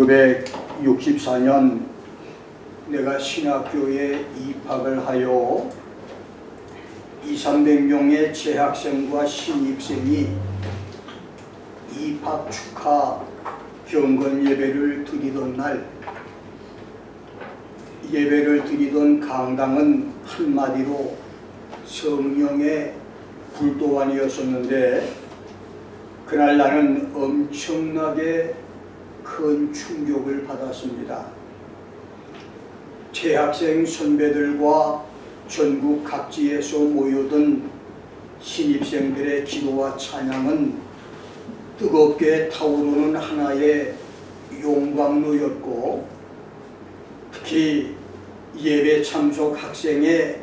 1964년 내가 신학교에 입학을 하여 200~300명의 재학생과 신입생이 입학 축하 경건 예배를 드리던 날, 예배를 드리던 강당은 한마디로 성령의 불도안이었었는데, 그날 나는 엄청나게 큰 충격을 받았습니다. 재학생 선배들과 전국 각지에서 모여든 신입생들의 기도와 찬양은 뜨겁게 타오르는 하나의 용광로였고, 특히 예배 참석 학생의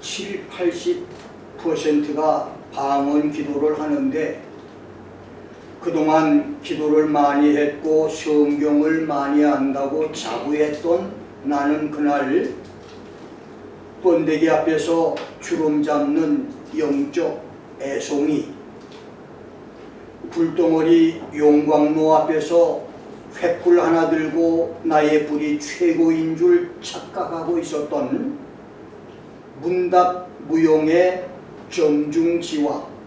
70~80%가 방언 기도를 하는데, 그동안 기도를 많이 했고 성경을 많이 안다고 자부했던 나는 그날 번데기 앞에서 주름 잡는 영적 애송이, 불덩어리 용광로 앞에서 횃불 하나 들고 나의 불이 최고인 줄 착각하고 있었던 문답무용의 정중지와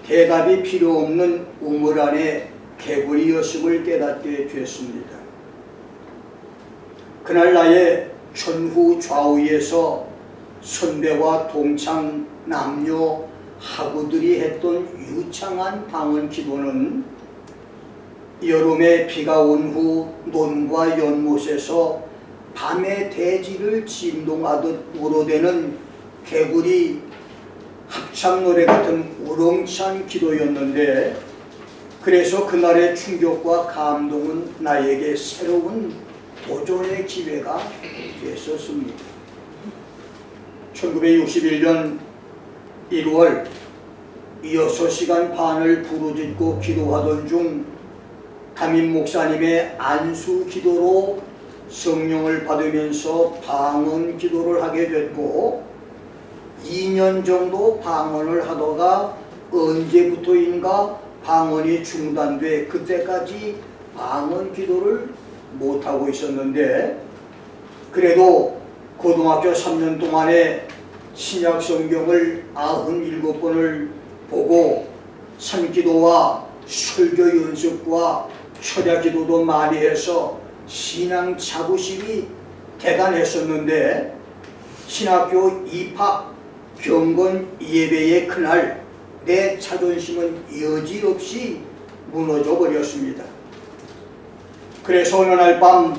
대답이 필요 없는 우물 안에 개구리였음을 깨닫게 됐습니다. 그날 나의 전후 좌우에서 선배와 동창 남녀 학우들이 했던 유창한 방언 기도는 여름에 비가 온 후 논과 연못에서 밤의 대지를 진동하듯 우러대는 개구리 합창노래 같은 우렁찬 기도였는데, 그래서 그날의 충격과 감동은 나에게 새로운 도전의 기회가 됐었습니다. 1961년 1월 6시간 반을 부르짖고 기도하던 중 담임 목사님의 안수 기도로 성령을 받으면서 방언 기도를 하게 됐고, 2년 정도 방언을 하다가 언제부터인가 방언이 중단돼 그때까지 방언 기도를 못하고 있었는데, 그래도 고등학교 3년 동안에 신약 성경을 97번을 보고 산기도와 설교 연습과 철야 기도도 많이 해서 신앙 자부심이 대단했었는데, 신학교 입학 경건 예배의 그날 내 자존심은 여지없이 무너져 버렸습니다. 그래서 어느 날 밤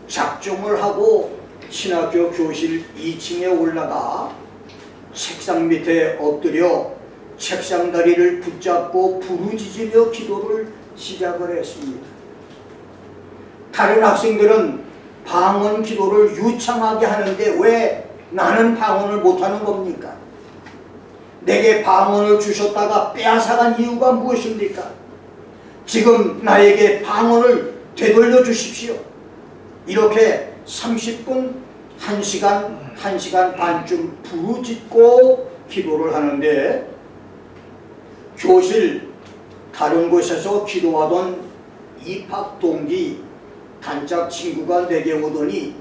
작정을 하고 신학교 교실 2층에 올라가 책상 밑에 엎드려 책상 다리를 붙잡고 부르짖으며 기도를 시작을 했습니다. 다른 학생들은 방언 기도를 유창하게 하는데 왜 나는 방언을 못하는 겁니까? 내게 방언을 주셨다가 빼앗아간 이유가 무엇입니까? 지금 나에게 방언을 되돌려 주십시오. 이렇게 30분, 1시간 반쯤 부르짖고 기도를 하는데, 교실 다른 곳에서 기도하던 입학 동기 단짝 친구가 내게 오더니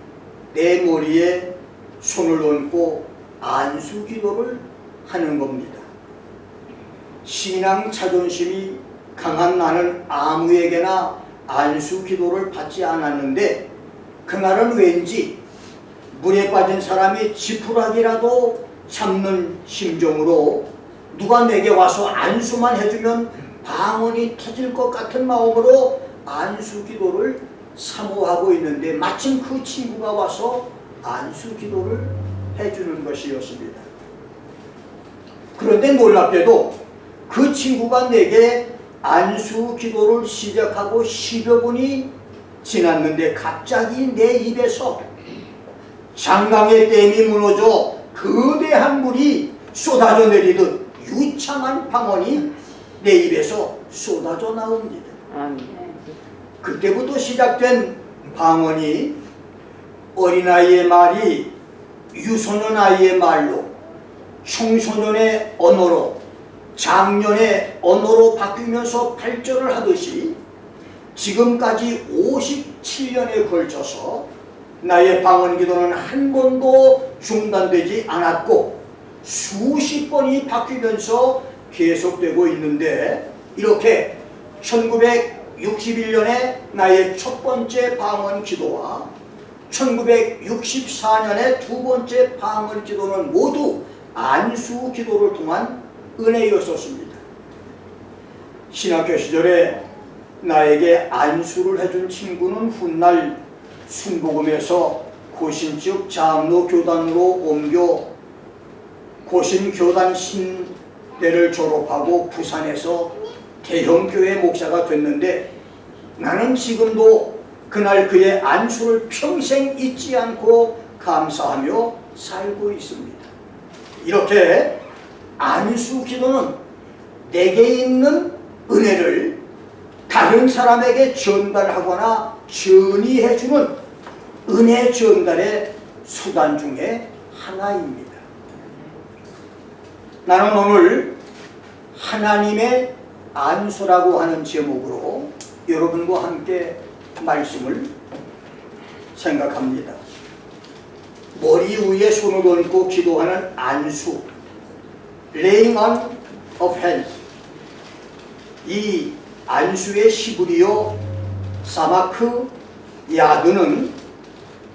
내 머리에 손을 얹고 안수 기도를 하는 겁니다. 신앙 자존심이 강한 나는 아무에게나 안수 기도를 받지 않았는데, 그날은 왠지 물에 빠진 사람이 지푸라기라도 잡는 심정으로 누가 내게 와서 안수만 해주면 방언이 터질 것 같은 마음으로 안수 기도를 사모하고 있는데, 마침 그 친구가 와서 안수 기도를 해주는 것이었습니다. 그런데 놀랍게도 그 친구가 내게 안수 기도를 시작하고 10여 분이 지났는데 갑자기 내 입에서 장강의 댐이 무너져 거대한 물이 쏟아져 내리듯 유창한 방언이 내 입에서 쏟아져 나옵니다. 그때부터 시작된 방언이 어린아이의 말이 유소년 아이의 말로, 청소년의 언어로, 장년의 언어로 바뀌면서 발전을 하듯이 지금까지 7년에 걸쳐서 나의 방언 기도는 한 번도 중단되지 않았고 수십 번이 바뀌면서 계속되고 있는데, 이렇게 1961년에 나의 첫 번째 방언 기도와 1964년에 두 번째 방언 기도는 모두 안수 기도를 통한 은혜였었습니다. 신학교 시절에 나에게 안수를 해준 친구는 훗날 순복음에서 고신즉 장로 교단으로 옮겨 고신교단 신대를 졸업하고 부산에서 대형교회 목사가 됐는데, 나는 지금도 그날 그의 안수를 평생 잊지 않고 감사하며 살고 있습니다. 이렇게 안수 기도는 내게 있는 은혜를 다른 사람에게 전달하거나 전이해주는 은혜 전달의 수단 중에 하나입니다. 나는 오늘 하나님의 안수라고 하는 제목으로 여러분과 함께 말씀을 생각합니다. 머리 위에 손을 얹고 기도하는 안수, Laying on of hands. 이 안수의 히브리어 사마크 야드는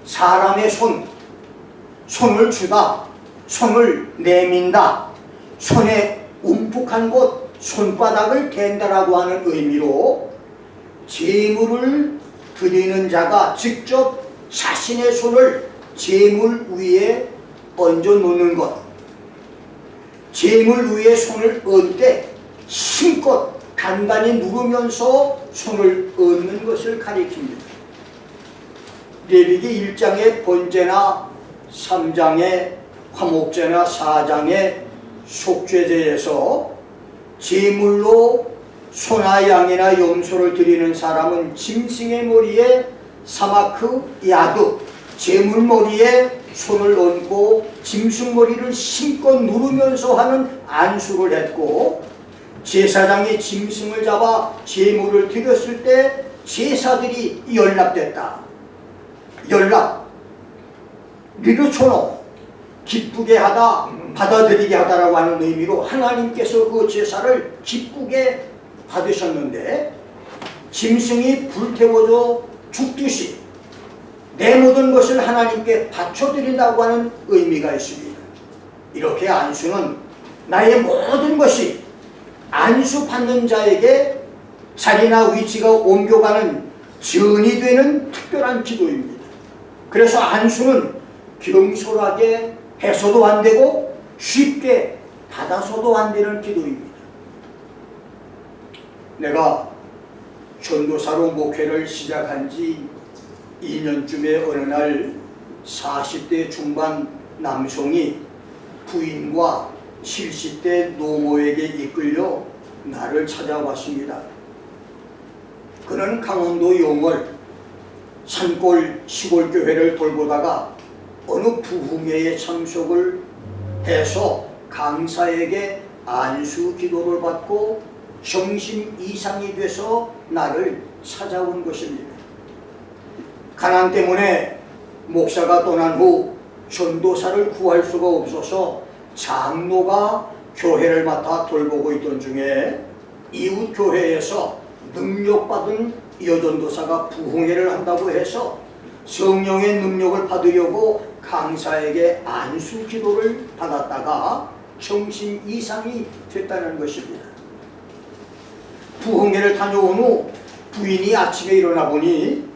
사람의 손을 주다, 손을 내민다, 손에 움푹한 곳 손바닥을 댄다라고 하는 의미로 제물을 드리는 자가 직접 자신의 손을 제물 위에 얹어 놓는 것, 제물 위에 손을 얹을 때 힘껏 단단히 누르면서 손을 얹는 것을 가리킵니다. 레위기 1장의 번제나 3장의 화목제나 4장의 속죄제에서 제물로 소나 양이나 염소를 드리는 사람은 짐승의 머리에 사마크 야드, 제물 머리에 손을 얹고 짐승 머리를 힘껏 누르면서 하는 안수를 했고, 제사장이 짐승을 잡아 제물을 드렸을 때 제사들이 연락됐다. 연락, 리르초노, 기쁘게 하다, 받아들이게 하다라고 하는 의미로 하나님께서 그 제사를 기쁘게 받으셨는데, 짐승이 불태워져 죽듯이 내 모든 것을 하나님께 바쳐드린다고 하는 의미가 있습니다. 이렇게 안수는 나의 모든 것이 안수 받는 자에게 자리나 위치가 옮겨가는 전이 되는 특별한 기도입니다. 그래서 안수는 경솔하게 해서도 안 되고 쉽게 받아서도 안 되는 기도입니다. 내가 전도사로 목회를 시작한 지 2년쯤에 어느 날 40대 중반 남성이 부인과 70대 노모에게 이끌려 나를 찾아왔습니다. 그는 강원도 용월 산골 시골교회를 돌보다가 어느 부흥회에 참석을 해서 강사에게 안수 기도를 받고 정신 이상이 돼서 나를 찾아온 것입니다. 가난 때문에 목사가 떠난 후 전도사를 구할 수가 없어서 장로가 교회를 맡아 돌보고 있던 중에 이웃 교회에서 능력받은 여전도사가 부흥회를 한다고 해서 성령의 능력을 받으려고 강사에게 안수 기도를 받았다가 정신 이상이 됐다는 것입니다. 부흥회를 다녀온 후 부인이 아침에 일어나 보니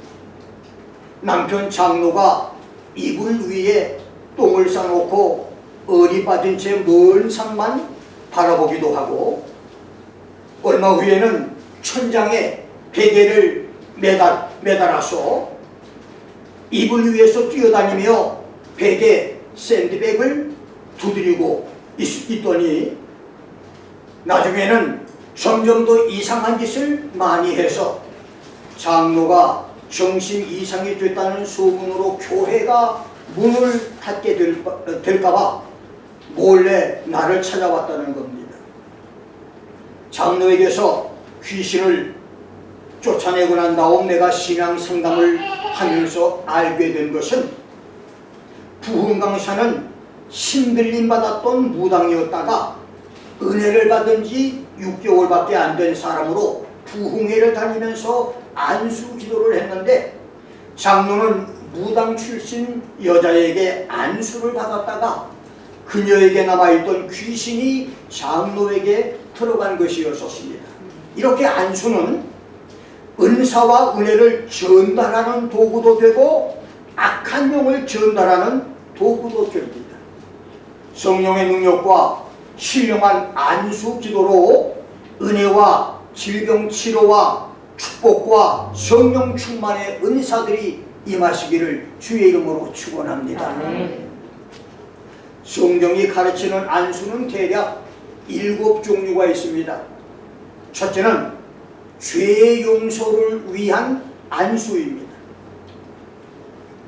남편 장로가 이불 위에 똥을 싸놓고 얼이 빠진 채 먼 산만 바라보기도 하고, 얼마 후에는 천장에 베개를 매달아서 이불 위에서 뛰어다니며 베개 샌드백을 두드리고 있더니 나중에는 점점 더 이상한 짓을 많이 해서 장로가 정신 이상이 됐다는 소문으로 교회가 문을 닫게 될까봐 몰래 나를 찾아왔다는 겁니다. 장로에게서 귀신을 쫓아내고 난 다음 내가 신앙 상담을 하면서 알게 된 것은 부흥 강사는 신들림 받았던 무당이었다가 은혜를 받은 지 6개월밖에 안 된 사람으로 부흥회를 다니면서 안수 기도를 했는데 장로는 무당 출신 여자에게 안수를 받았다가 그녀에게 남아있던 귀신이 장로에게 들어간 것이었습니다. 이렇게 안수는 은사와 은혜를 전달하는 도구도 되고 악한 영을 전달하는 도구도 됩니다. 성령의 능력과 신령한 안수 기도로 은혜와 질병 치료와 축복과 성령 충만의 은사들이 임하시기를 주의 이름으로 축원합니다. 성경이 가르치는 안수는 대략 7종류가 있습니다. 첫째는 죄 용서를 위한 안수입니다.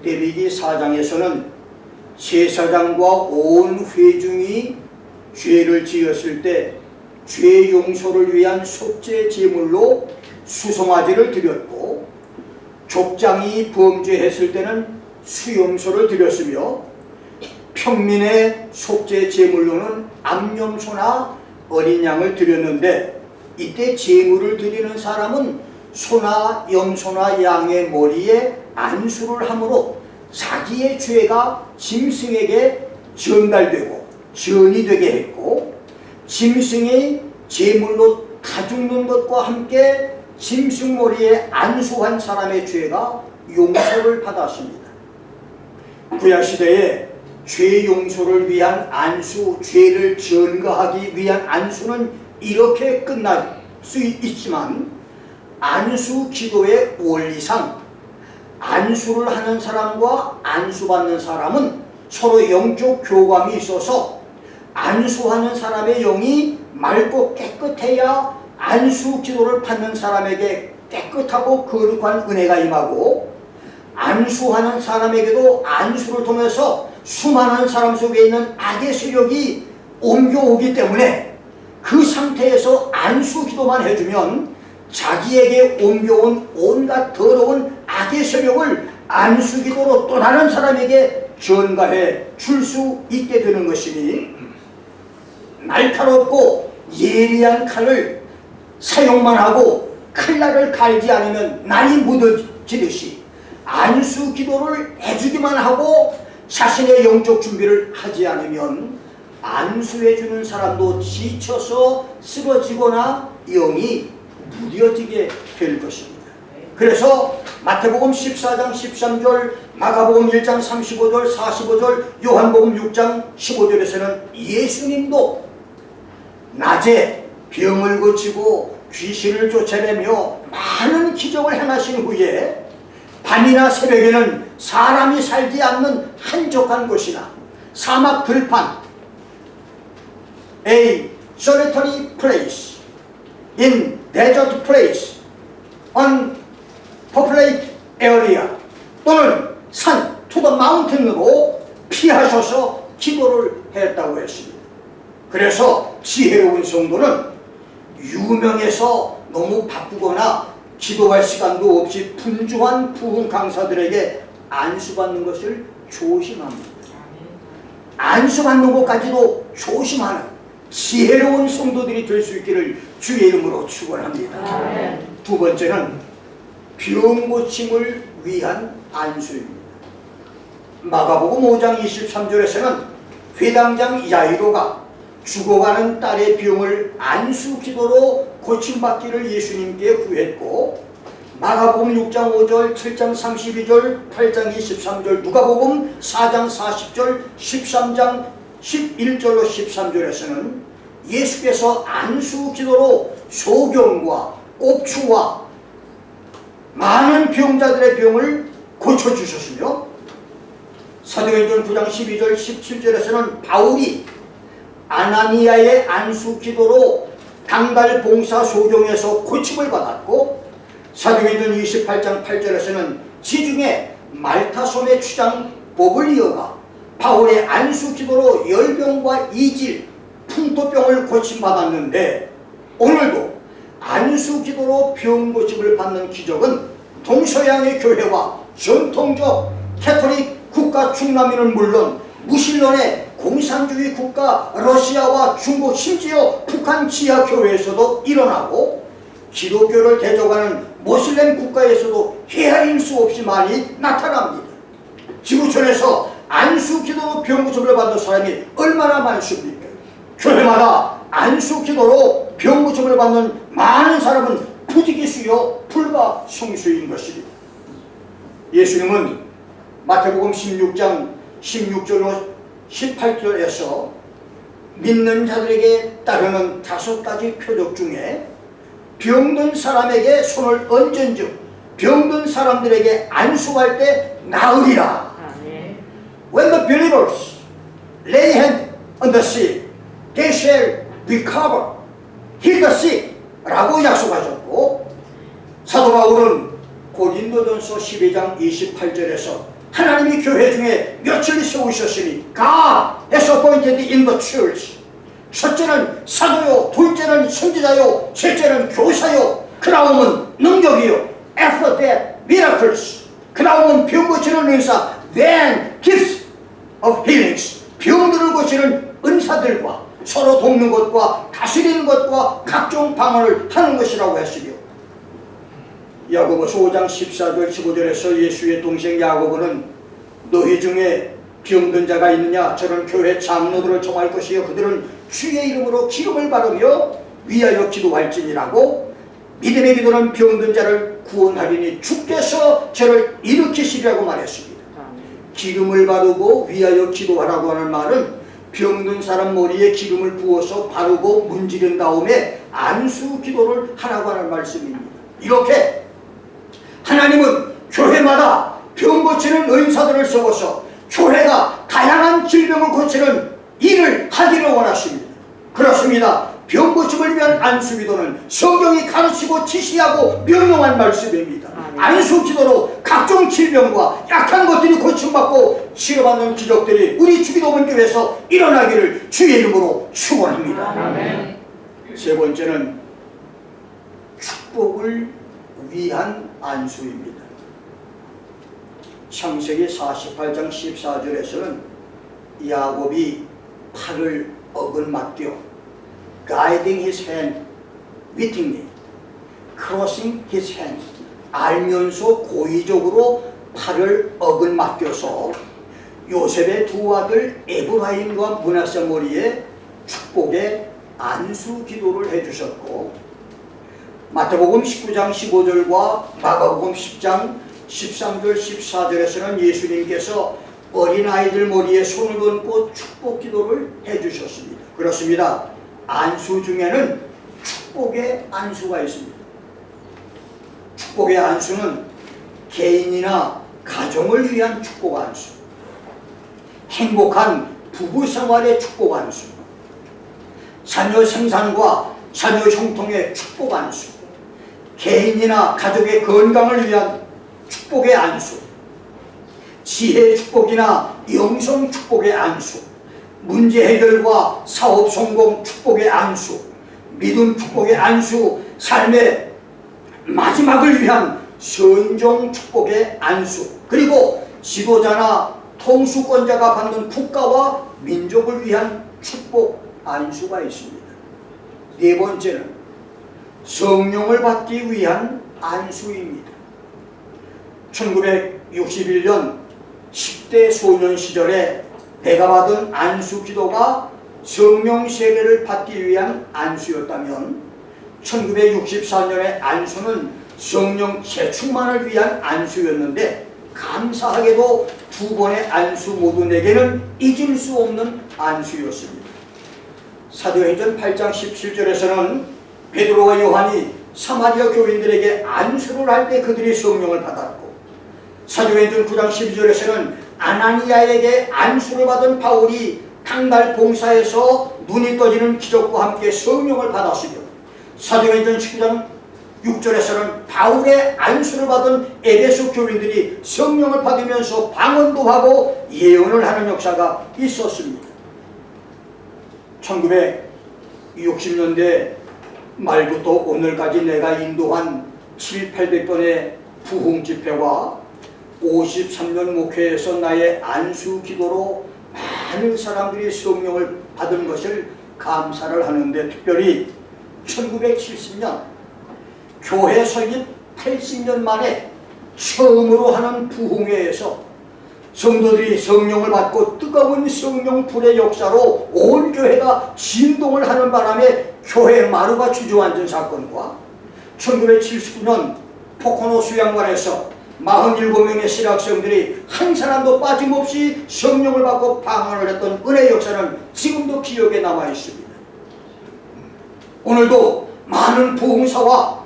레위기 4장에서는 제사장과 온 회중이 죄를 지었을 때 죄 용서를 위한 속죄 제물로 수송아지를 드렸고, 족장이 범죄했을 때는 수염소를 드렸으며, 평민의 속죄 제물로는 암염소나 어린 양을 드렸는데, 이때 제물을 드리는 사람은 소나 염소나 양의 머리에 안수를 함으로 자기의 죄가 짐승에게 전달되고 전이 되게 했고, 짐승이 제물로 다 죽는 것과 함께 짐승 머리에 안수한 사람의 죄가 용서를 받았습니다. 구약시대에 죄 용서를 위한 안수, 죄를 전가하기 위한 안수는 이렇게 끝날 수 있지만, 안수 기도의 원리상 안수를 하는 사람과 안수받는 사람은 서로 영적 교감이 있어서 안수하는 사람의 영이 맑고 깨끗해야 안수 기도를 받는 사람에게 깨끗하고 거룩한 은혜가 임하고, 안수하는 사람에게도 안수를 통해서 수많은 사람 속에 있는 악의 세력이 옮겨오기 때문에 그 상태에서 안수 기도만 해주면 자기에게 옮겨온 온갖 더러운 악의 세력을 안수 기도로 또 다른 사람에게 전가해 줄 수 있게 되는 것이니, 날카롭고 예리한 칼을 사용만 하고 칼날을 갈지 않으면 날이 묻어지듯이 안수 기도를 해주기만 하고 자신의 영적 준비를 하지 않으면 안수해주는 사람도 지쳐서 쓰러지거나 영이 무뎌지게 될 것입니다. 그래서 마태복음 14장 13절, 마가복음 1장 35절, 45절, 요한복음 6장 15절에서는 예수님도 낮에 병을 고치고 귀신을 쫓아내며 많은 기적을 행하신 후에 밤이나 새벽에는 사람이 살지 않는 한적한 곳이나 사막 들판, a solitary place, in desert place, on populated area, 또는 산, to the mountain으로 피하셔서 기도를 했다고 했습니다. 그래서 지혜로운 성도는 유명해서 너무 바쁘거나 기도할 시간도 없이 분주한 부흥 강사들에게 안수받는 것을 조심합니다. 안수받는 것까지도 조심하는 지혜로운 성도들이 될 수 있기를 주의 이름으로 축원합니다. 두 번째는 병 고침을 위한 안수입니다. 마가복음 5장 23절에서는 회당장 야이로가 죽어가는 딸의 병을 안수 기도로 고침받기를 예수님께 구했고, 마가복음 6장 5절, 7장 32절, 8장 23절, 누가복음 4장 40절, 13장 11절로 13절에서는 예수께서 안수 기도로 소경과 꼽추와 많은 병자들의 병을 고쳐주셨으며, 사도행전 9장 12절 17절에서는 바울이 아나니아의 안수 기도로 당달 봉사 소경에서 고침을 받았고, 사도행전 28장 8절에서는 지중해 말타솜의 추장 보블리어가 바울의 안수 기도로 열병과 이질, 풍토병을 고침받았는데, 오늘도 안수 기도로 병 고침을 받는 기적은 동서양의 교회와 전통적 캐톨릭 국가 중남미는 물론 무신론의 공산주의 국가 러시아와 중국 심지어 북한 지하교회에서도 일어나고 기독교를 대적하는 모슬렘 국가에서도 헤아릴 수 없이 많이 나타납니다. 지구촌에서 안수 기도로 병 고침을 받는 사람이 얼마나 많습니까? 교회마다 안수 기도로 병 고침을 받는 많은 사람은 부지기수요 불가성수인 것입니다. 예수님은 마태복음 16장 16절로 18절에서 믿는 자들에게 따르는 5가지 표적 중에 병든 사람에게 손을 얹은 즉 병든 사람들에게 안수할 때 나으리라. When the believers lay hand on the sick, they shall recover, heal the sick 라고 약속하셨고, 사도 바울은 고린도전서 12장 28절에서 하나님이 교회 중에 며칠 세우셨으니 God has appointed in the church. 첫째는 사도요, 둘째는 선지자요, 셋째는 교사요, 그 다음은 능력이요, after that miracles, 그 다음은 병 고치는 은사, then gifts of healings, 병들을 고치는 은사들과 서로 돕는 것과 다스리는 것과 각종 방언을 하는 것이라고 했으며, 야고보서 5장 14절 15절에서 예수의 동생 야고보는 너희 중에 병든 자가 있느냐 저는 교회 장로들을 정할 것이요 그들은 주의 이름으로 기름을 바르며 위하여 기도할지니라고 믿음의 기도는 병든 자를 구원하리니 주께서 저를 일으키시리라고 말했습니다. 기름을 바르고 위하여 기도하라고 하는 말은 병든 사람 머리에 기름을 부어서 바르고 문지른 다음에 안수 기도를 하라고 하는 말씀입니다. 이렇게 하나님은 교회마다 병 고치는 은사들을 세워서 교회가 다양한 질병을 고치는 일을 하기를 원하십니다. 그렇습니다. 병 고침을 위한 안수 기도는 성경이 가르치고 지시하고 명령한 말씀입니다. 안수 기도로 각종 질병과 약한 것들이 고침받고 치료받는 기적들이 우리 주기도문 교회에서 일어나기를 주의 이름으로 축원합니다. 아멘. 세 번째는 축복을 위한 안수입니다. 창세기 48장 14절에서는 야곱이 팔을 어긋맞겨 guiding his hand wittingly, crossing his hands, 알면서 고의적으로 팔을 어긋맞겨서 요셉의 두 아들 에브라임과 므낫세 머리에 축복의 안수 기도를 해주셨고, 마태복음 19장 15절과 마가복음 10장 13절 14절에서는 예수님께서 어린아이들 머리에 손을 얹고 축복 기도를 해주셨습니다. 그렇습니다. 안수 중에는 축복의 안수가 있습니다. 축복의 안수는 개인이나 가정을 위한 축복 안수, 행복한 부부 생활의 축복 안수, 자녀 생산과 자녀 형통의 축복 안수, 개인이나 가족의 건강을 위한 축복의 안수, 지혜 축복이나 영성 축복의 안수, 문제 해결과 사업 성공 축복의 안수, 믿음 축복의 안수, 삶의 마지막을 위한 선종 축복의 안수, 그리고 지도자나 통수권자가 받는 국가와 민족을 위한 축복 안수가 있습니다. 네 번째는 성령을 받기 위한 안수입니다. 1961년 10대 소년 시절에 내가 받은 안수 기도가 성령 세례를 받기 위한 안수였다면 1964년의 안수는 성령 재충만을 위한 안수였는데, 감사하게도 두 번의 안수 모두 내게는 잊을 수 없는 안수였습니다. 사도행전 8장 17절에서는 베드로와 요한이 사마리아 교인들에게 안수를 할 때 그들이 성령을 받았고, 사도행전 9장 12절에서는 아나니아에게 안수를 받은 바울이 당날 봉사에서 눈이 떠지는 기적과 함께 성령을 받았으며, 사도행전 19장 6절에서는 바울의 안수를 받은 에베소 교인들이 성령을 받으면서 방언도 하고 예언을 하는 역사가 있었습니다. 1960년대 말부터 오늘까지 내가 인도한 700~800번의 부흥 집회와 53년 목회에서 나의 안수 기도로 많은 사람들이 성령을 받은 것을 감사를 하는데, 특별히 1970년 교회 설립 80년 만에 처음으로 하는 부흥회에서 성도들이 성령을 받고 뜨거운 성령 불의 역사로 온 교회가 진동을 하는 바람에 교회 마루가 주저앉은 사건과 1979년 포코노 수양관에서 47명의 신학생들이 한 사람도 빠짐없이 성령을 받고 방언을 했던 은혜의 역사는 지금도 기억에 남아 있습니다. 오늘도 많은 부흥사와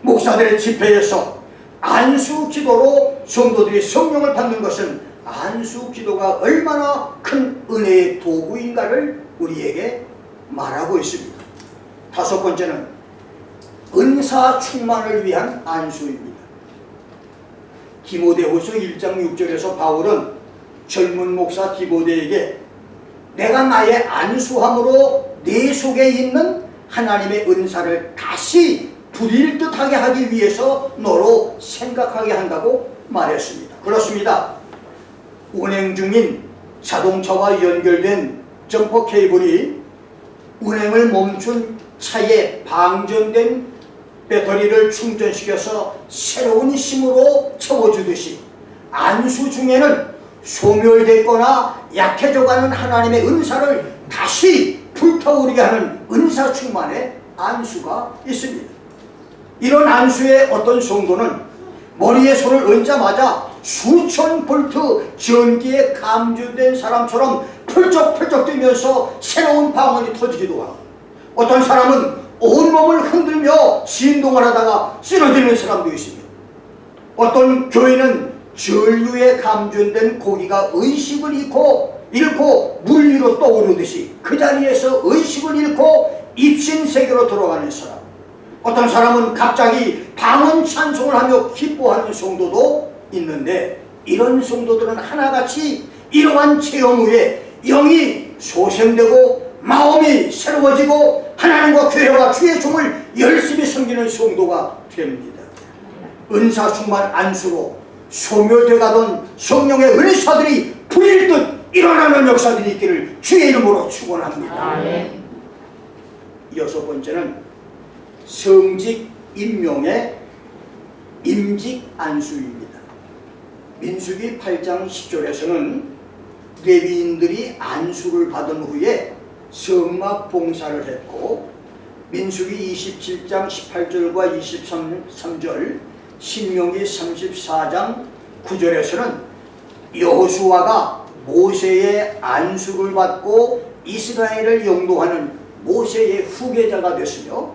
목사들의 집회에서 안수 기도로 성도들이 성령을 받는 것은 안수 기도가 얼마나 큰 은혜의 도구인가를 우리에게 말하고 있습니다. 다섯 번째는 은사 충만을 위한 안수입니다. 디모데후서 1장 6절에서 바울은 젊은 목사 디모데에게 내가 나의 안수함으로 내 속에 있는 하나님의 은사를 다시 부릴 듯하게 하기 위해서 너로 생각하게 한다고 말했습니다. 그렇습니다. 운행 중인 자동차와 연결된 점퍼 케이블이 운행을 멈춘 차에 방전된 배터리를 충전시켜서 새로운 힘으로 채워주듯이 안수 중에는 소멸됐거나 약해져가는 하나님의 은사를 다시 불타오르게 하는 은사 충만의 안수가 있습니다. 이런 안수의 어떤 성도는 머리에 손을 얹자마자 수천 볼트 전기에 감전된 사람처럼 펄쩍펄쩍 뛰면서 새로운 방언이 터지기도 하고, 어떤 사람은 온몸을 흔들며 진동을 하다가 쓰러지는 사람도 있습니다. 어떤 교인은 전류에 감전된 고기가 의식을 잃고 물 위로 떠오르듯이 그 자리에서 의식을 잃고 입신 세계로 들어가는 사람, 어떤 사람은 갑자기 방언 찬송을 하며 기뻐하는 성도도 있는데, 이런 성도들은 하나같이 이러한 체험 후에 영이 소생되고 마음이 새로워지고 하나님과 교회와 주의 종을 열심히 섬기는 성도가 됩니다. 은사 충만 안수로 소멸되가던 성령의 은사들이 불일 듯 일어나는 역사들이 있기를 주의 이름으로 축원합니다. 여섯 번째는 성직 임명의 임직 안수입니다. 민수기 8장 10절에서는 레위인들이 안수를 받은 후에 성막 봉사를 했고, 민수기 27장 18절과 23절, 신명기 34장 9절에서는 여호수아가 모세의 안수를 받고 이스라엘을 영도하는 모세의 후계자가 됐으며,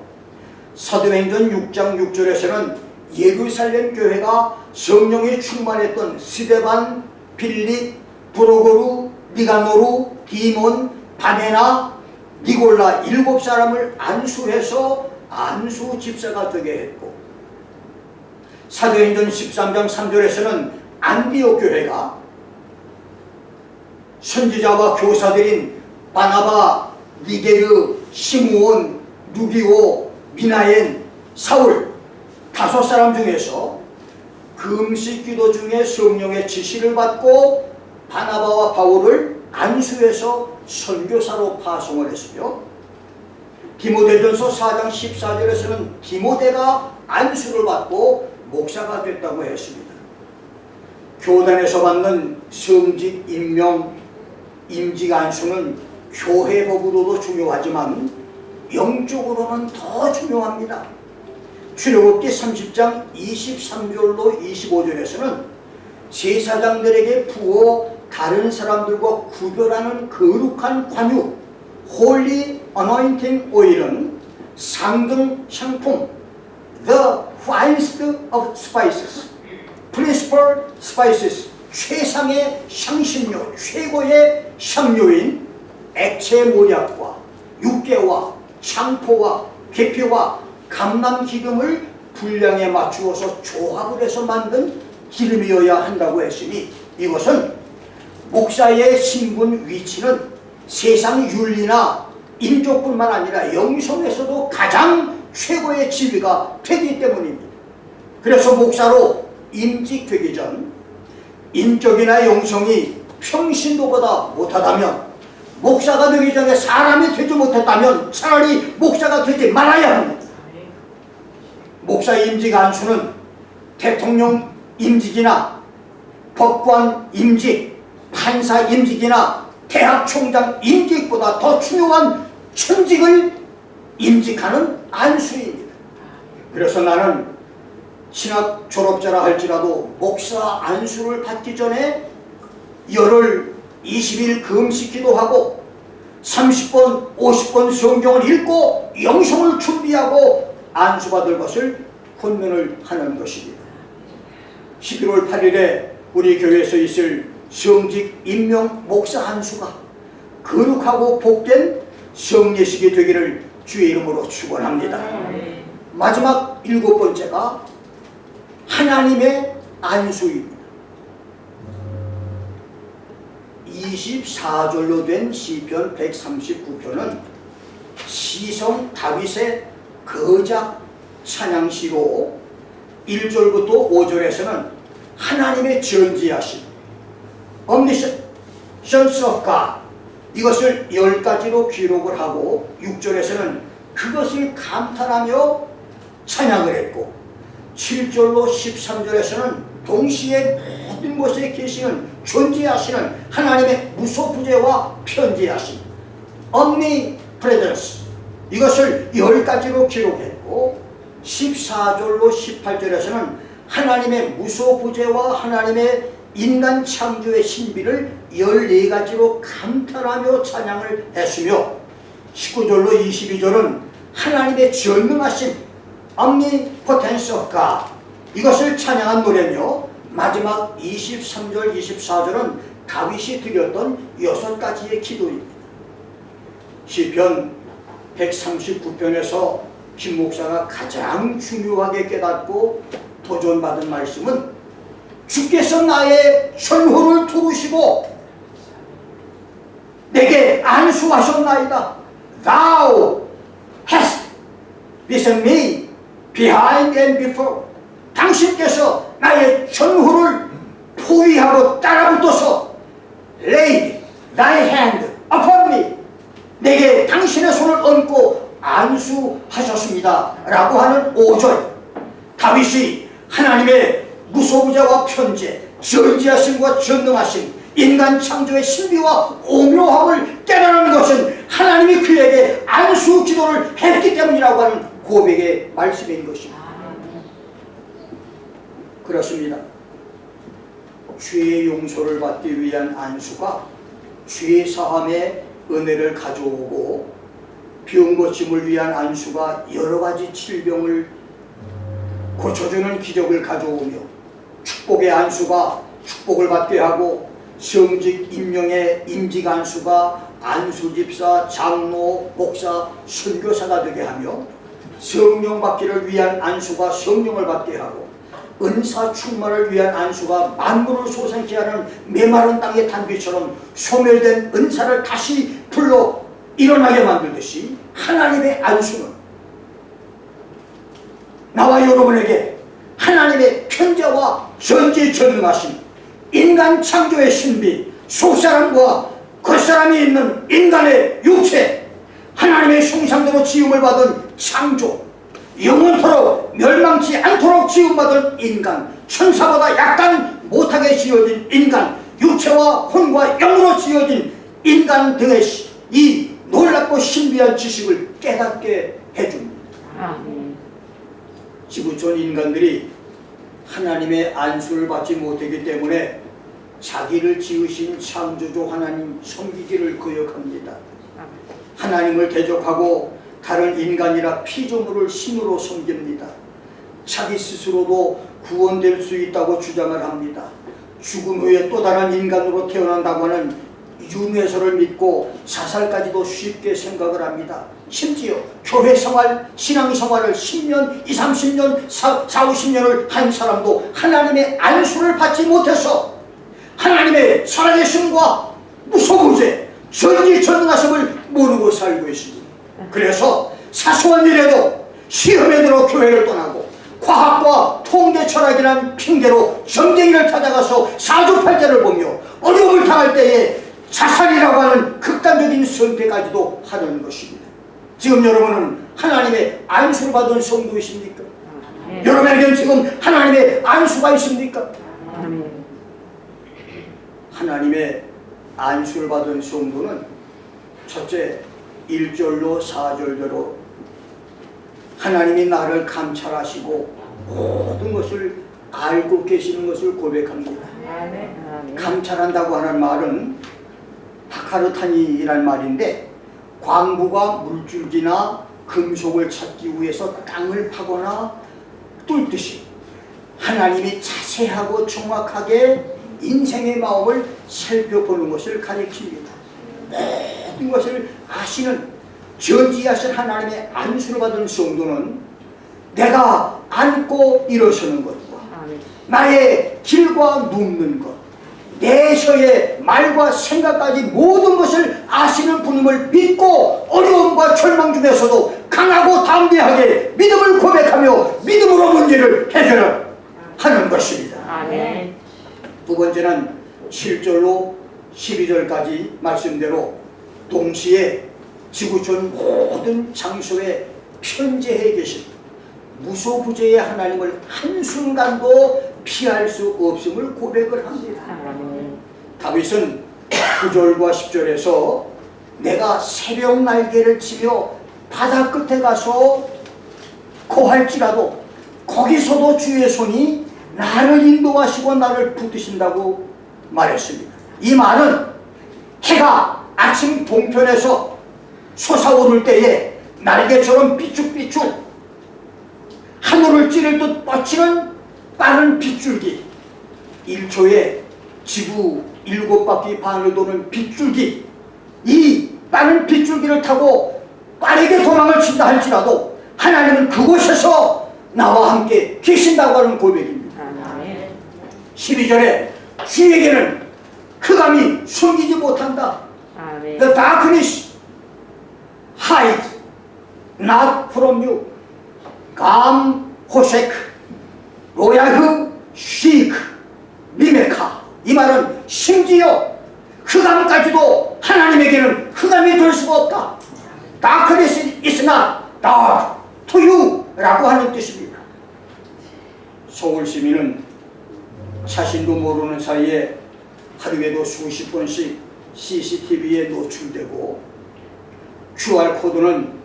사도행전 6장 6절에서는 예루살렘 교회가 성령이 충만했던 스데반, 빌립, 브로고루, 니가노루, 디몬, 바네나, 니골라 7사람을 안수해서 안수 집사가 되게 했고, 사도행전 13장 3절에서는 안디옥 교회가 선지자와 교사들인 바나바, 니게르, 시므온, 누기오, 미나엔, 사울 5사람 중에서 금식 기도 중에 성령의 지시를 받고 바나바와 바울을 안수해서 선교사로 파송을 했으며, 디모데전서 4장 14절에서는 디모데가 안수를 받고 목사가 됐다고 했습니다. 교단에서 받는 성직 임명, 임직 안수는 교회법으로도 중요하지만 영적으로는 더 중요합니다. 출애굽기 30장 23절로 25절에서는 제사장들에게 부어 다른 사람들과 구별하는 거룩한 관유, Holy Anointing Oil은 상등 향품, The finest of spices, Principal spices, 최상의 향신료, 최고의 향료인 액체 모략과 육개와 창포와 계피와 감람기름을 분량에 맞추어서 조합을 해서 만든 기름이어야 한다고 했으니, 이것은 목사의 신분 위치는 세상 윤리나 인종뿐만 아니라 영성에서도 가장 최고의 지위가 되기 때문입니다. 그래서 목사로 임직되기 전 인격이나 영성이 평신도보다 못하다면, 목사가 되기 전에 사람이 되지 못했다면 차라리 목사가 되지 말아야 합니다. 목사 임직 안수는 대통령 임직이나 법관 임직, 판사 임직이나 대학 총장 임직보다 더 중요한 천직을 임직하는 안수입니다. 그래서 나는 신학 졸업자라 할지라도 목사 안수를 받기 전에 열흘 20일 금식 기도하고 30번 50번 성경을 읽고 영성을 준비하고 안수받을 것을 권면을 하는 것입니다. 11월 8일에 우리 교회에서 있을 성직 임명 목사 안수가 거룩하고 복된 성례식이 되기를 주의 이름으로 축원합니다. 마지막 7번째가 하나님의 안수입니다. 24절로 된 시편 139편은 시성 다윗의 거작 찬양시로 1절부터 5절에서는 하나님의 전지하심, Omniscience of God, 이것을 10가지로 기록을 하고 6절에서는 그것을 감탄하며 찬양을 했고 7절로 13절에서는 동시에 모든 곳에 계시는 존재하시는 하나님의 무소부재와 편재하심, Omnipresence, 이것을 10가지로 기록했고 14절로 18절에서는 하나님의 무소부재와 하나님의 인간 창조의 신비를 14가지로 감탄하며 찬양을 했으며 19절로 22절은 하나님의 전능하심, Omnipotence of God, 이것을 찬양한 노래며 마지막 23절 24절은 다윗이 드렸던 6가지의 기도입니다. 시편 139편에서 김 목사가 가장 중요하게 깨닫고 도전받은 말씀은 주께서 나의 전호를 두르시고 내게 안수하셨나이다. Thou hast listened me behind and before. 당신께서 나의 전후를 포위하고 따라붙어서 laid thy hand upon me, 내게 당신의 손을 얹고 안수하셨습니다 라고 하는 5절. 다윗이 하나님의 무소부재와 편재, 전지하심과 전능하심, 인간 창조의 신비와 오묘함을 깨달은 것은 하나님이 그에게 안수 기도를 했기 때문이라고 하는 고백의 말씀인 것입니다. 그렇습니다. 죄의 용서를 받기 위한 안수가 죄 사함의 은혜를 가져오고, 병 고침을 위한 안수가 여러 가지 질병을 고쳐주는 기적을 가져오며, 축복의 안수가 축복을 받게 하고, 성직 임명의 임직 안수가 안수집사, 장로, 목사, 선교사가 되게 하며, 성령 받기를 위한 안수가 성령을 받게 하고, 은사 충만을 위한 안수가 만물을 솟아나게 하는 메마른 땅의 단비처럼 소멸된 은사를 다시 불러 일어나게 만들듯이, 하나님의 안수는 나와 여러분에게 하나님의 편재와 전지전능하심, 인간 창조의 신비, 속사람과 겉사람이 있는 인간의 육체, 하나님의 형상대로 지음을 받은 창조, 영원토록 멸망치 않도록 지음받은 인간, 천사보다 약간 못하게 지어진 인간, 육체와 혼과 영으로 지어진 인간 등의 이 놀랍고 신비한 지식을 깨닫게 해줍니다. 지구촌 인간들이 하나님의 안수를 받지 못했기 때문에 자기를 지으신 창조주 하나님 섬기기를 거역합니다. 하나님을 대적하고 다른 인간이라 피조물을 신으로 섬깁니다. 자기 스스로도 구원될 수 있다고 주장을 합니다. 죽음 후에 또 다른 인간으로 태어난다고 하는 윤회설을 믿고 자살까지도 쉽게 생각을 합니다. 심지어 교회 생활, 신앙 생활을 10년, 20, 30년, 40, 50년을 한 사람도 하나님의 안수를 받지 못해서 하나님의 살아계심과 무소부재, 전지전능하심을 모르고 살고 있습니다. 그래서 사소한 일에도 시험에 들어 교회를 떠나고 과학과 통계 철학이라는 핑계로 점쟁이를 찾아가서 사주팔자를 보며 어려움을 당할 때에 자살이라고 하는 극단적인 선택까지도 하는 것입니다. 지금 여러분은 하나님의 안수를 받은 성도이십니까? 여러분에게는 지금 하나님의 안수가 있습니까? 하나님의 안수를 받은 성도는 첫째 1절로 4절대로 하나님이 나를 감찰하시고 모든 것을 알고 계시는 것을 고백합니다. 감찰한다고 하는 말은 파카르타니라는 말인데, 광부가 물줄기나 금속을 찾기 위해서 땅을 파거나 뚫듯이 하나님이 자세하고 정확하게 인생의 마음을 살펴보는 것을 가리킵니다. 모든 것을 아시는 전지하신 하나님의 안수를 받은 성도는 내가 앉고 일어서는 것과 나의 길과 눕는 것, 내 혀의 말과 생각까지 모든 것을 아시는 분임을 믿고 어려움과 절망 중에서도 강하고 담대하게 믿음을 고백하며 믿음으로 문제를 해결하는 것입니다. 아멘. 두 번째는 7절로 12절까지 말씀대로 동시에 지구촌 모든 장소에 편재해 계신 무소부재의 하나님을 한순간도 피할 수 없음을 고백을 합니다. 다윗은 9절과 10절에서 내가 새벽 날개를 치며 바다 끝에 가서 거할지라도 거기서도 주의 손이 나를 인도하시고 나를 붙드신다고 말했습니다. 이 말은 해가 아침 동편에서 솟아오를 때에 날개처럼 삐쭉삐쭉 하늘을 찌를 듯 뻗치는 빠른 빗줄기, 1초에 지구 7바퀴 반을 도는 빗줄기, 이 빠른 빗줄기를 타고 빠르게 도망을 친다 할지라도 하나님은 그곳에서 나와 함께 계신다고 하는 고백입니다. 12절에 주에게는 흑암이 숨기지 못한다. The darkness hides not from you. 감, 호색, 로야흐, 시크, 미메카. 이 말은 심지어 흑암까지도 하나님에게는 흑암이 될 수가 없다. Darkness is not dark to you 라고 하는 뜻입니다. 서울 시민은 자신도 모르는 사이에 하루에도 수십 번씩 CCTV에 노출되고 QR코드는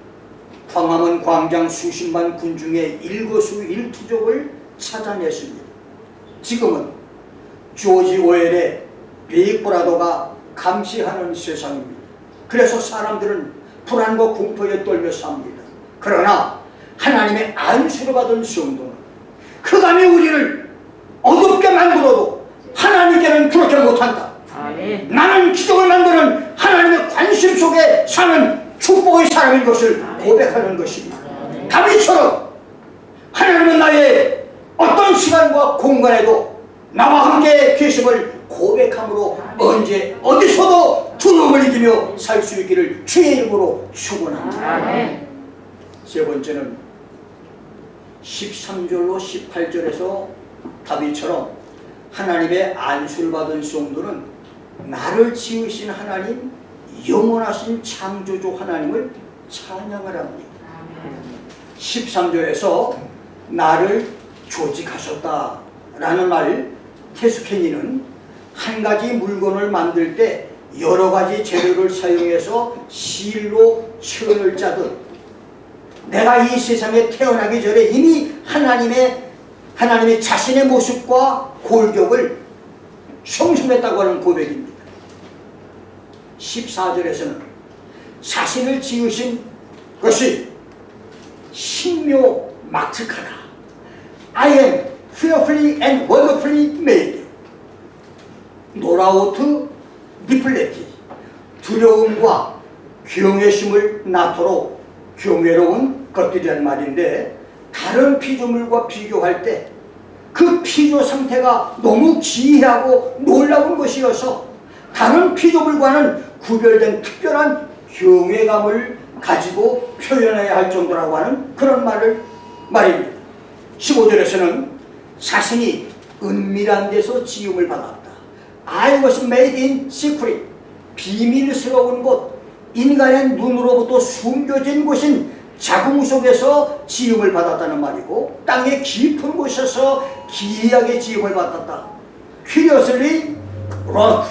광화문 광장 수십만 군중의 일거수일투족을 찾아냈습니다. 지금은 조지 오웰의 빅브라더가 감시하는 세상입니다. 그래서 사람들은 불안과 공포에 떨며 삽니다. 그러나 하나님의 안수를 받은 성도는 흑암이 우리를 어둡게 만들어도 하나님께는 그렇게 못한다. 아멘. 나는 기적을 만드는 하나님의 관심 속에 사는 축복의 사람인 것을 고백하는 것입니다. 다윗처럼 하나님은 나의 어떤 시간과 공간에도 나와 함께 계심을 고백함으로 언제 어디서도 두려움을 이기며 살 수 있기를 주의 이름으로 축원합니다. 세 번째는 13절로 18절에서 다윗처럼 하나님의 안수를 받은 성도는 나를 지으신 하나님, 영원하신 창조주 하나님을 찬양을 합니다. 13절에서 나를 조직하셨다라는 말, 테스케니는 한 가지 물건을 만들 때 여러 가지 재료를 사용해서 실로 천을 짜듯 내가 이 세상에 태어나기 전에 이미 하나님의 자신의 모습과 골격을 형성했다고 하는 고백입니다. 14절에서는 자신을 지으신 것이 신묘막측하다. I am fearfully and wonderfully made. 노라우트 니플레티. 두려움과 경외심을 낳도록 경외로운 것들이란 말인데, 다른 피조물과 비교할 때 그 피조 상태가 너무 기이하고 놀라운 것이어서 다른 피조물과는 구별된 특별한 경외감을 가지고 표현해야 할 정도라고 하는 그런 말입니다. 15절에서는 자신이 은밀한 데서 지음을 받았다. I was made in secret. 비밀스러운 곳, 인간의 눈으로부터 숨겨진 곳인 자궁 속에서 지음을 받았다는 말이고, 땅의 깊은 곳에서 기이하게 지음을 받았다. Curiously wrought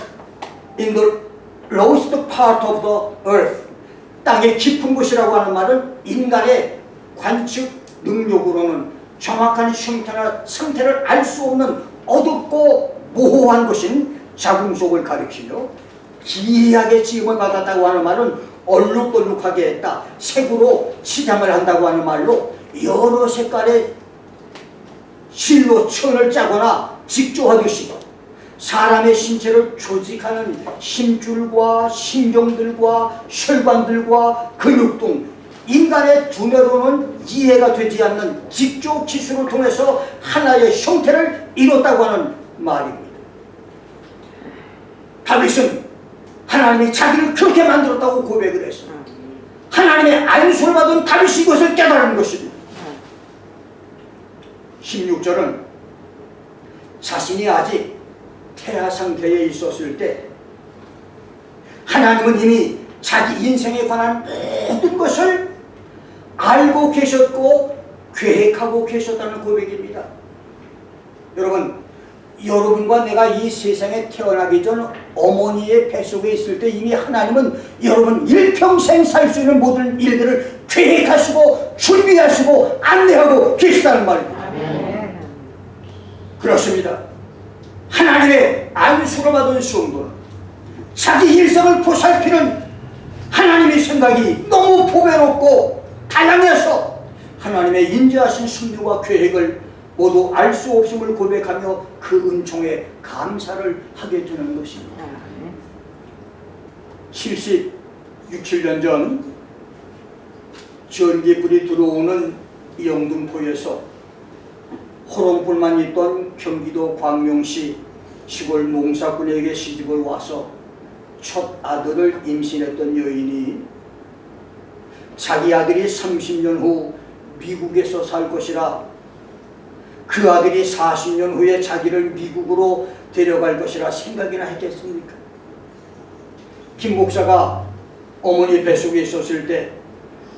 in the lowest part of the earth. 땅의 깊은 곳이라고 하는 말은 인간의 관측 능력으로는 정확한 형태나 상태를 알 수 없는 어둡고 모호한 곳인 자궁 속을 가리키며, 기이하게 지음을 받았다고 하는 말은 얼룩덜룩하게 했다, 색으로 치장을 한다고 하는 말로 여러 색깔의 실로 천을 짜거나 직조하듯이 사람의 신체를 조직하는 힘줄과 신경들과 혈관들과 근육 등 인간의 두뇌로는 이해가 되지 않는 직조 기술을 통해서 하나의 형태를 이뤘다고 하는 말입니다. 다윗은 하나님이 자기를 그렇게 만들었다고 고백을 했어요. 하나님의 안수를 받은 다윗이 이것을 깨달은 것입니다. 16절은 자신이 아직 태아 상태에 있었을 때 하나님은 이미 자기 인생에 관한 모든 것을 알고 계셨고 계획하고 계셨다는 고백입니다. 여러분과 내가 이 세상에 태어나기 전 어머니의 뱃속에 있을 때 이미 하나님은 여러분 일평생 살 수 있는 모든 일들을 계획하시고 준비하시고 안내하고 계시다는 말입니다. 그렇습니다. 하나님의 안수를 받은 성도는 자기 일생을 보살피는 하나님의 생각이 너무 보배롭고 다양해서 하나님의 인자하신 섭리와 계획을 모두 알 수 없음을 고백하며 그 은총에 감사를 하게 되는 것입니다. 76, 7년 전 전기불이 들어오는 영등포에서 호롱불만 있던 경기도 광명시 시골 농사꾼에게 시집을 와서 첫 아들을 임신했던 여인이 자기 아들이 30년 후 미국에서 살 것이라, 그 아들이 40년 후에 자기를 미국으로 데려갈 것이라 생각이나 했겠습니까? 김 목사가 어머니 뱃속에 있었을 때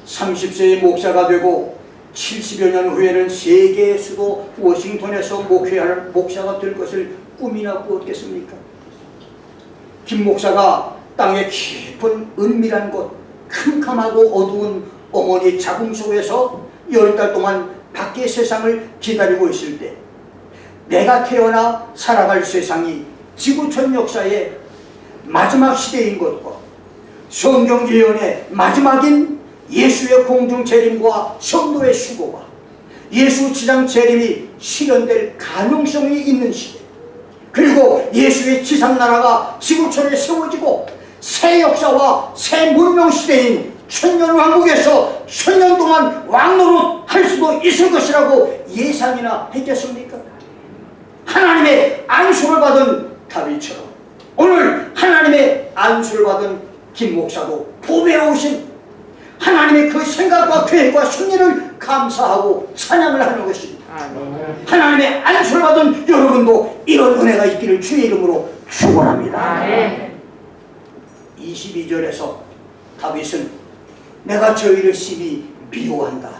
30세의 목사가 되고 70여 년 후에는 세계의 수도 워싱턴에서 목회하는 목사가 될 것을 꿈이나 꾸었겠습니까? 김 목사가 땅의 깊은 은밀한 곳, 캄캄하고 어두운 어머니 자궁 속에서 10달 동안 밖의 세상을 기다리고 있을 때 내가 태어나 살아갈 세상이 지구촌 역사의 마지막 시대인 것과 성경 예언의 마지막인 예수의 공중 재림과 성도의 수고가 예수 지상 재림이 실현될 가능성이 있는 시대, 그리고 예수의 지상 나라가 지구촌에 세워지고 새 역사와 새 문명 시대인 천년왕국에서 천년 동안 왕노릇 할 수도 있을 것이라고 예상이나 했겠습니까? 하나님의 안수를 받은 다윗처럼 오늘 하나님의 안수를 받은 김 목사도 보배로우신 하나님의 그 생각과 계획과 섭리를 감사하고 찬양을 하는 것입니다. 하나님의 안수를 받은 여러분도 이런 은혜가 있기를 주의 이름으로 축원합니다. 22절에서 다윗은 내가 저희를 심히 미워한다.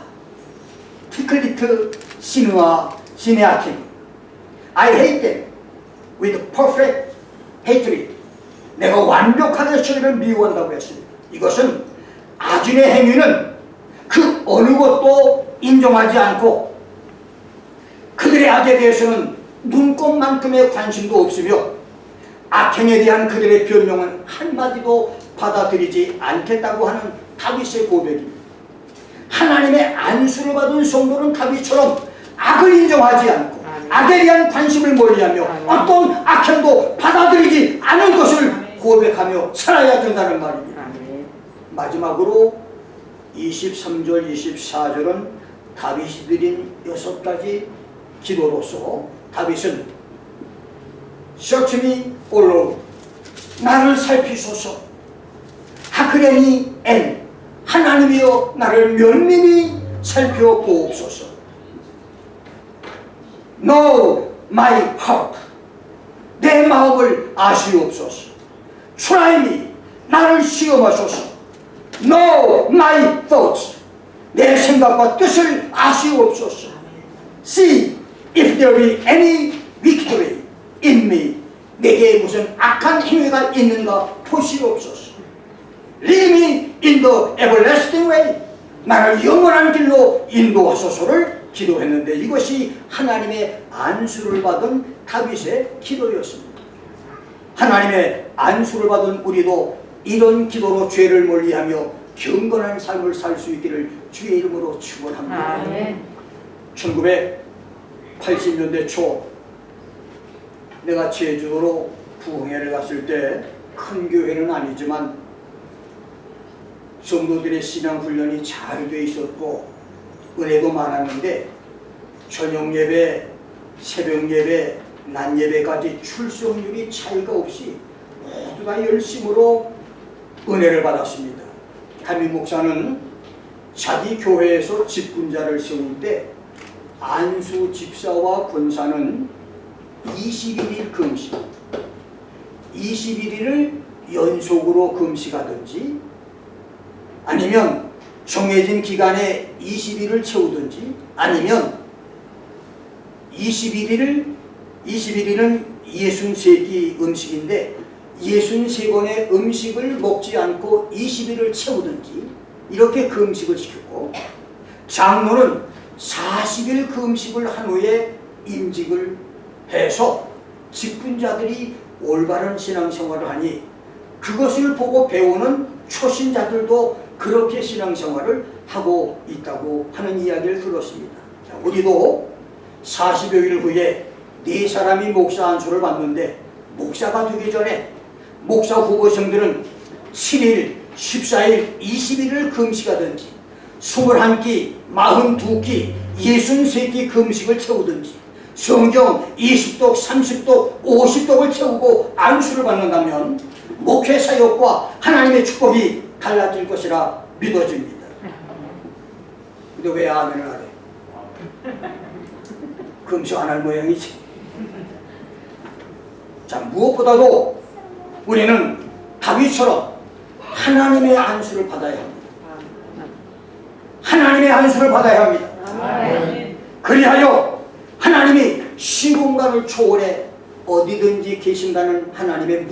티클리트 시누아 시네아킴, I hate them with perfect hatred. 내가 완벽하게 저희를 미워한다고 했습니다. 이것은 악인의 행위는 그 어느 것도 인정하지 않고 그들의 악에 대해서는 눈꼽만큼의 관심도 없으며 악행에 대한 그들의 변명은 한마디도 받아들이지 않겠다고 하는 다윗의 고백입니다. 하나님의 안수를 받은 성도는 다윗처럼 악을 인정하지 않고 악에 대한 관심을 멀리하며 어떤 악행도 받아들이지 않을 것을 고백하며 살아야 된다는 말입니다. 마지막으로 23절 24절은 다윗이 드린 6가지 기도로서 다윗은 Search me, O Lord, 나를 살피소서. 하크레니 엔, 하나님이여 나를 면밀히 살펴보옵소서. Know my heart. 내 마음을 아시옵소서. Try me. 나를 시험하소서. Know my thoughts. 내 생각과 뜻을 아시옵소서. See if there be any victory in me. 내게 무슨 악한 행위가 있는가 보시옵소서. Lead me in the everlasting way. 나를 영원한 길로 인도하소서를 기도했는데 이것이 하나님의 안수를 받은 다윗의 기도였습니다. 하나님의 안수를 받은 우리도 이런 기도로 죄를 멀리하며 경건한 삶을 살 수 있기를 주의 이름으로 축원합니다. 1980년대 초 내가 제주도로 부흥회를 갔을 때 큰 교회는 아니지만 성도들의 신앙 훈련이 잘 돼 있었고 은혜도 많았는데 저녁 예배, 새벽 예배, 낮 예배까지 출석률이 차이가 없이 모두 다 열심으로 은혜를 받았습니다. 담임 목사는 자기 교회에서 직분자를 세울 때 안수 집사와 권사는 21일 금식, 21일을 연속으로 금식하든지 아니면 정해진 기간에 20일을 채우든지 아니면 21일은 63끼 음식인데 63번의 음식을 먹지 않고 20일을 채우든지 이렇게 금식을 시켰고 장로는 40일 금식을 한 후에 임직을 해서 직분자들이 올바른 신앙생활을 하니 그것을 보고 배우는 초신자들도 그렇게 신앙생활을 하고 있다고 하는 이야기를 들었습니다. 자, 우리도 40여일 후에 4사람이 목사 안수를 받는데 목사가 되기 전에 목사 후보생들은 7일, 14일, 20일을 금식하든지 21끼, 42끼, 63끼 금식을 채우든지 성경 20독, 30독, 50독을 채우고 안수를 받는다면 목회 사역과 하나님의 축복이 달라질 것이라 믿어집니다. 근데 왜 아멘을 안 해? 금식 안 할 모양이지. 자, 무엇보다도 우리는 다윗처럼 하나님의 안수를 받아야 합니다. 하나님의 안수를 받아야 합니다. 그리하여 하나님이 시공간을 초월해 어디든지 계신다는 하나님의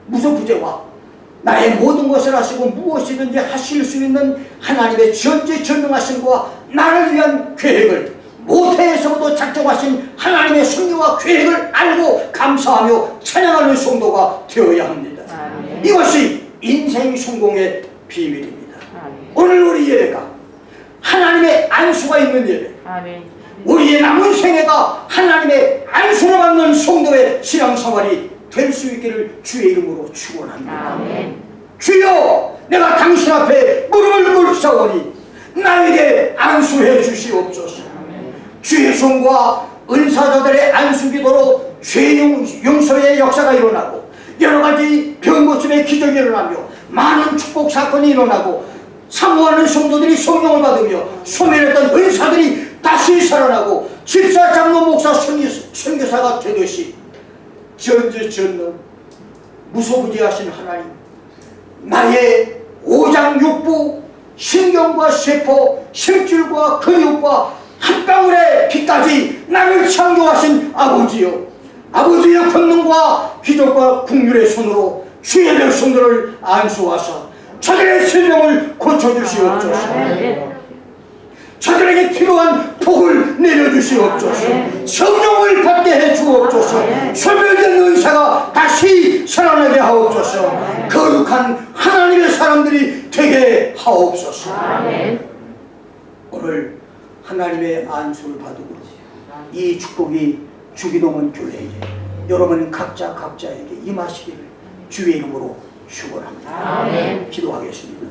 무소부재와 나의 모든 것을 하시고 무엇이든지 하실 수 있는 하나님의 전지전능하심과 나를 위한 계획을 모태에서부터 작정하신 하나님의 섭리와 계획을 알고 감사하며 찬양하는 성도가 되어야 합니다. 이것이 인생 성공의 비밀입니다. 오늘 우리 예배가 하나님의 안수가 있는 예배, 우리의 남은 생애가 하나님의 안수를 받는 성도의 신앙생활이 될 수 있기를 주의 이름으로 축원합니다. 주여, 내가 당신 앞에 무릎을 꿇사오니 나에게 안수해 주시옵소서. 주의 손과 은사자들의 안수기도로 죄 용서의 역사가 일어나고 여러가지 병 고침의 기적이 일어나며 많은 축복 사건이 일어나고 사모하는 성도들이 성령을 받으며 소멸했던 은사들이 다시 살아나고 집사, 장로, 목사, 선교사가 되듯이 전지전능 무소부지하신 하나님, 나의 오장육부 신경과 세포, 심줄과 근육과 한 방울의 피까지 나를 창조하신 아버지여, 아버지의 권능과 기적과 국률의 손으로 주의 백성들을 안수하사 저들의 질병을 고쳐주시옵소서. 저들에게 필요한 복을 내려주시옵소서. 성령을 받게 해주옵소서. 소멸된 은사가 다시 살아나게 하옵소서. 거룩한 하나님의 사람들이 되게 하옵소서. 오늘 하나님의 안수를 받고 이 축복이 주기도문 교회에 여러분 각자에게 임하시기를 주의 이름으로 축원합니다. 기도하겠습니다.